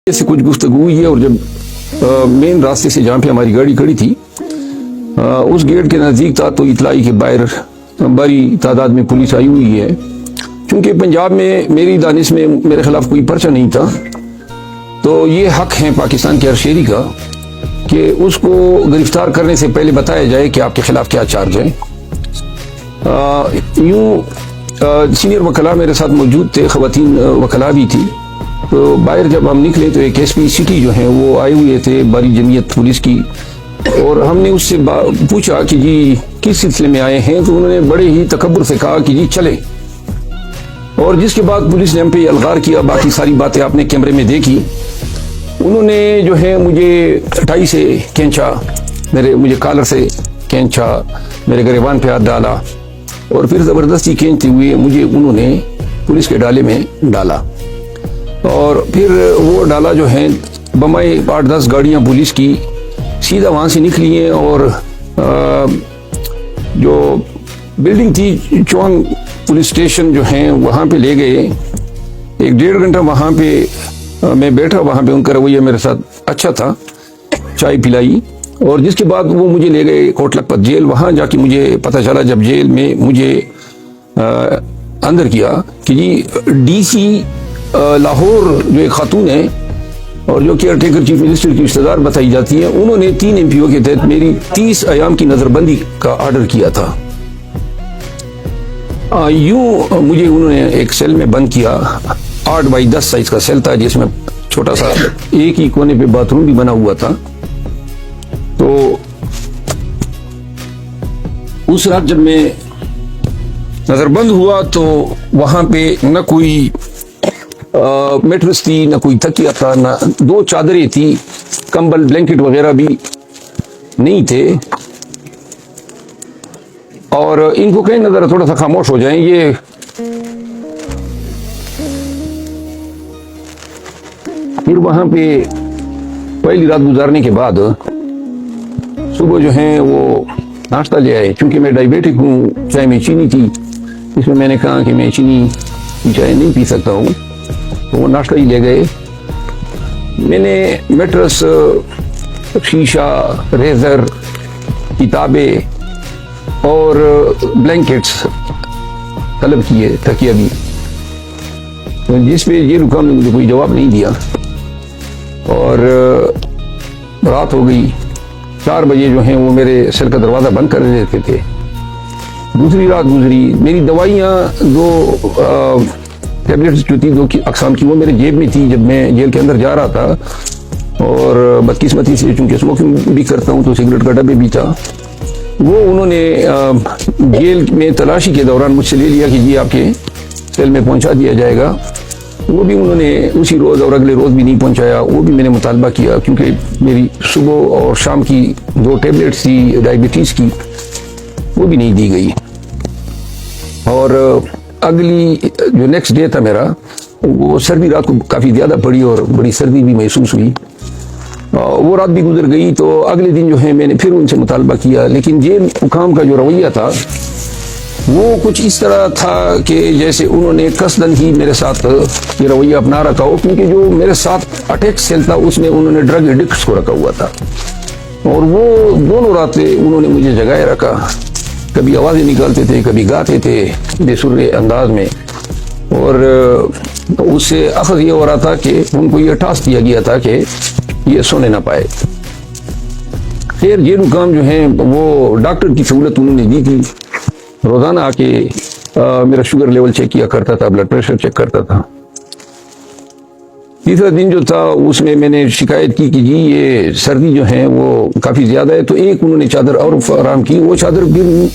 से कुछ गुफ्तगू हुई है और जब मेन रास्ते से जहाँ पे हमारी गाड़ी खड़ी थी उस गेट के नज़दीक था तो इतलाई के बाहर बड़ी तादाद में पुलिस आई हुई है। क्योंकि पंजाब में मेरी दानिश में मेरे खिलाफ कोई पर्चा नहीं था, तो ये हक है पाकिस्तान के हर शहरी का कि उसको गिरफ्तार करने से पहले बताया जाए कि आपके खिलाफ क्या चार्ज है। यूँ सीनियर वकला मेरे साथ मौजूद थे, ख़वातीन वकला भी थी। तो बाहर जब हम निकले तो एक एसपी सिटी जो है वो आए हुए थे बारी जमीयत पुलिस की, और हमने उससे पूछा कि जी किस सिलसिले में आए हैं, तो उन्होंने बड़े ही तकब्बुर से कहा कि जी चले। और जिसके बाद पुलिस ने हम पे अलगार किया। बाकी सारी बातें आपने कैमरे में देखी। उन्होंने जो है मुझे टाई से खींचा, मुझे कॉलर से खींचा, मेरे गिरबान पे हाथ डाला और फिर ज़बरदस्ती खींचते हुए मुझे उन्होंने पुलिस के डाले में डाला। और फिर वो डाला जो है बम्बई 8-10 गाड़ियाँ पुलिस की सीधा वहाँ से निकली हैं और जो बिल्डिंग थी चौंग पुलिस स्टेशन जो है वहाँ पे ले गए। 1-1.5 घंटा वहाँ पे मैं बैठा, वहाँ पे उनका रवैया मेरे साथ अच्छा था, चाय पिलाई और जिसके बाद वो मुझे ले गए कोट लखपत जेल। वहाँ जाके मुझे पता चला जब जेल में मुझे अंदर किया कि जी डीसी लाहौर जो एक खातून है और जो केयर टेकर चीफ मिनिस्टर की रिश्तेदार बताई जाती है, उन्होंने 3 एमपीओ के तहत मेरी 30 अयाम की नजरबंदी का ऑर्डर किया था। यूं मुझे उन्होंने एक सेल में बंद किया। 8x10 साइज का सेल था जिसमें छोटा सा एक ही कोने पे बाथरूम भी बना हुआ था। तो उस रात जब मैं नजरबंद हुआ तो वहां पे न कोई मेट्रेस थी, न कोई तकिया था, न 2 चादरें थी, कंबल ब्लैंकेट वगैरह भी नहीं थे। और इनको कहीं नजर थोड़ा सा खामोश हो जाएं। ये फिर वहां पे पहली रात गुजारने के बाद सुबह जो है वो नाश्ता ले आए। चूंकि मैं डायबिटिक हूँ, चाय में चीनी थी, इसमें मैंने कहा कि मैं चीनी की चाय नहीं पी सकता हूँ, तो वो नाश्ता ही ले गए। मैंने मेट्रेस, शीशा, रेजर, किताबें और ब्लैंकेट्स तलब किए, तकिया भी, तो जिस पे ये रुकाम ने मुझे कोई जवाब नहीं दिया। और रात हो गई, 4 बजे जो है वो मेरे सेल का दरवाज़ा बंद कर देते थे। दूसरी रात गुजरी, मेरी दवाइयाँ 2 टैबलेट्स जो थी 2 की अकसाम की, वो मेरे जेब में थी जब मैं जेल के अंदर जा रहा था। और बदकिस्मती से चूंकि स्मोकिंग भी करता हूँ तो सिगरेट का डब्बे भी था। वो उन्होंने जेल में तलाशी के दौरान मुझसे ले लिया कि जी आपके सेल में पहुंचा दिया जाएगा। वो भी उन्होंने उसी रोज़ और अगले रोज़ भी नहीं पहुंचाया। वो भी मैंने मुतालबा किया क्योंकि मेरी सुबह और शाम की 2 टैबलेट्स थी डायबिटीज़ की, वो भी नहीं दी गई। और अगली जो नेक्स्ट डे था मेरा, वो सर्दी रात को काफ़ी ज़्यादा पड़ी और बड़ी सर्दी भी महसूस हुई। वो रात भी गुजर गई। तो अगले दिन जो है मैंने फिर उनसे मुतालबा किया, लेकिन जेल हुकाम का जो रवैया था वो कुछ इस तरह था कि जैसे उन्होंने कसदन ही मेरे साथ ये रवैया अपना रखा हो। क्योंकि जो मेरे साथ अटैक सेल था उसमें उन्होंने ड्रग एडिक्ट्स को रखा हुआ था और वो दोनों रातें उन्होंने मुझे जगाए रखा। कभी आवाज़ें निकालते थे, कभी गाते थे बेसुरे अंदाज में। और उससे अखज़ ये हो रहा था कि उनको ये टास्क दिया गया था कि ये सोने ना पाए। खैर ये रुकाम जो है वो डॉक्टर की सहूलत उन्होंने दी थी। रोज़ाना आके मेरा शुगर लेवल चेक किया करता था, ब्लड प्रेशर चेक करता था। तीसरा दिन जो था उसमें मैंने शिकायत की कि जी ये सर्दी जो है वो काफ़ी ज़्यादा है, तो एक उन्होंने चादर और फराहम की। वो चादर भी